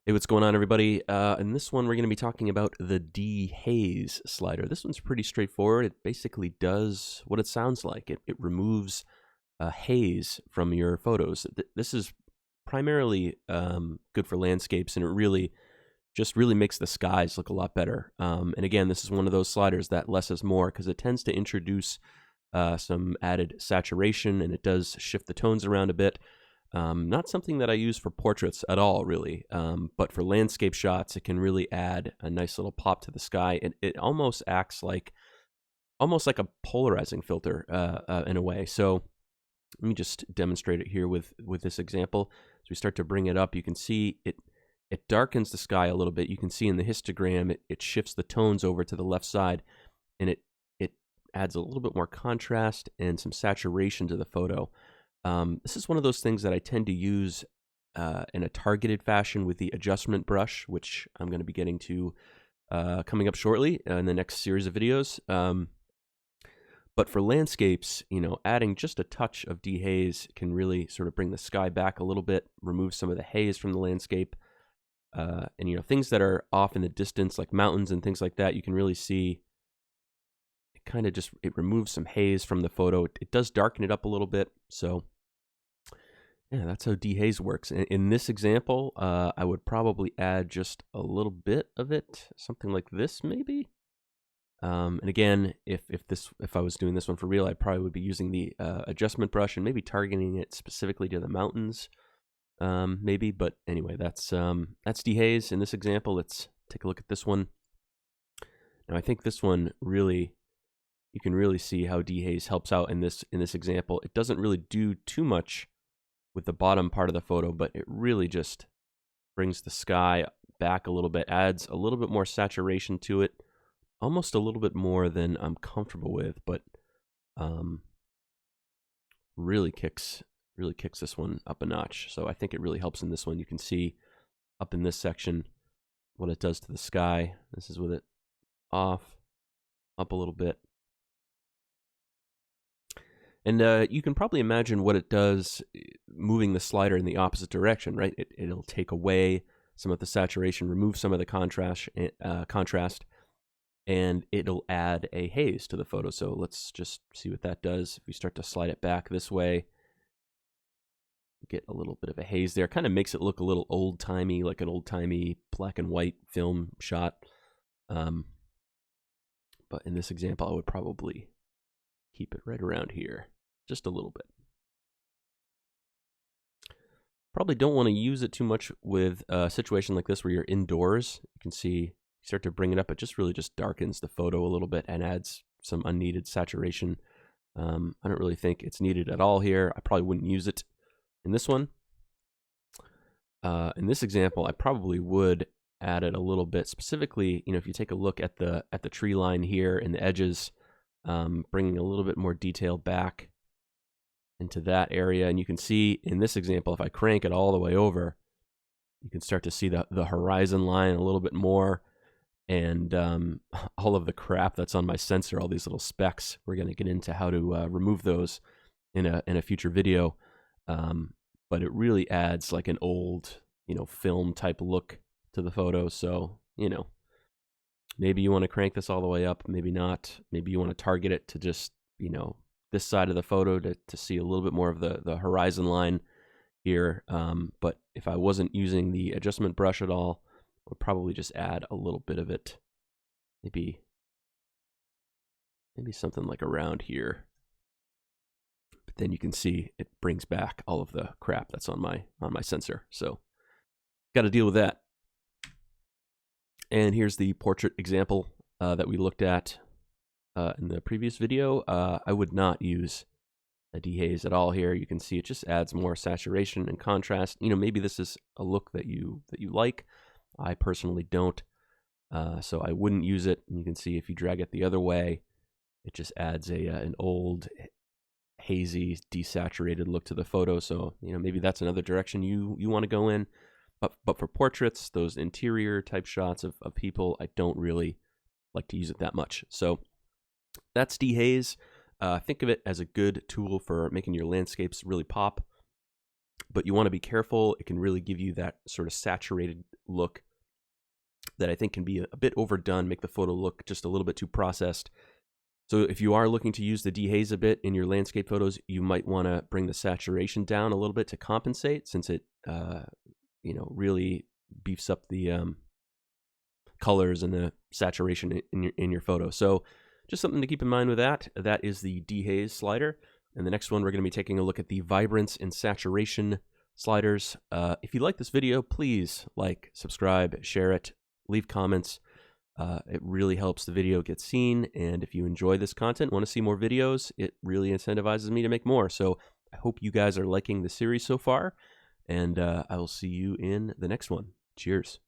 Hey, what's going on, everybody? In this one, we're going to be talking about the Dehaze slider. This one's pretty straightforward. It basically does what it sounds like. It removes haze from your photos. This is primarily good for landscapes, and it really makes the skies look a lot better. And again, this is one of those sliders that less is more because it tends to introduce some added saturation, and it does shift the tones around a bit. Not something that I use for portraits at all, really, but for landscape shots, it can really add a nice little pop to the sky. It almost acts like a polarizing filter in a way. So let me just demonstrate it here with this example. As we start to bring it up, you can see it darkens the sky a little bit. You can see in the histogram it shifts the tones over to the left side, and it adds a little bit more contrast and some saturation to the photo. This is one of those things that I tend to use in a targeted fashion with the adjustment brush, which I'm going to be getting to coming up shortly in the next series of videos. But for landscapes, adding just a touch of dehaze can really sort of bring the sky back a little bit, remove some of the haze from the landscape. And things that are off in the distance, like mountains and things like that, you can really see it removes some haze from the photo. It does darken it up a little bit. So yeah, that's how dehaze works. In this example, I would probably add just a little bit of it, something like this maybe. And again, if I was doing this one for real, I probably would be using the adjustment brush and maybe targeting it specifically to the mountains, maybe. But anyway, that's dehaze in this example. Let's take a look at this one. Now, I think this one really, you can really see how dehaze helps out in this example. It doesn't really do too much with the bottom part of the photo, but it really just brings the sky back a little bit, adds a little bit more saturation to it, almost a little bit more than I'm comfortable with, but really kicks this one up a notch. So I think it really helps in this one. You can see up in this section what it does to the sky. This is with it off, up a little bit. And you can probably imagine what it does moving the slider in the opposite direction, right? It'll take away some of the saturation, remove some of the contrast, and it'll add a haze to the photo. So let's just see what that does. If we start to slide it back this way, get a little bit of a haze there. Kind of makes it look a little old-timey, like an old-timey black and white film shot. But in this example, I would probably keep it right around here, just a little bit. Probably don't want to use it too much with a situation like this where you're indoors. You can see, you start to bring it up, it just darkens the photo a little bit and adds some unneeded saturation. I don't really think it's needed at all here. I probably wouldn't use it in this one. In this example, I probably would add it a little bit. Specifically, if you take a look at the tree line here and the edges, bringing a little bit more detail back into that area. And you can see in this example, if I crank it all the way over, you can start to see the horizon line a little bit more, and all of the crap that's on my sensor, all these little specks. We're going to get into how to remove those in a future video. But it really adds like an old, film type look to the photo. So, maybe you want to crank this all the way up, maybe not. Maybe you want to target it to just, this side of the photo to see a little bit more of the horizon line here. But if I wasn't using the adjustment brush at all, I would probably just add a little bit of it. Maybe something like around here. But then you can see it brings back all of the crap that's on my sensor. So got to deal with that. And here's the portrait example that we looked at in the previous video. I would not use a dehaze at all here. You can see it just adds more saturation and contrast. Maybe this is a look that you like. I personally don't. So I wouldn't use it. And you can see if you drag it the other way, it just adds an old, hazy, desaturated look to the photo. So maybe that's another direction you want to go in. But for portraits, those interior type shots of people, I don't really like to use it that much. So that's Dehaze. Think of it as a good tool for making your landscapes really pop. but you want to be careful. It can really give you that sort of saturated look that I think can be a bit overdone, make the photo look just a little bit too processed. So if you are looking to use the dehaze a bit in your landscape photos, you might want to bring the saturation down a little bit to compensate, since it really beefs up the colors and the saturation in your photo. So just something to keep in mind with that. That is the dehaze slider. And the next one, we're going to be taking a look at the vibrance and saturation sliders. If you like this video, please like, subscribe, share it, leave comments. It really helps the video get seen. And if you enjoy this content, want to see more videos, it really incentivizes me to make more. So I hope you guys are liking the series so far. And I will see you in the next one. Cheers.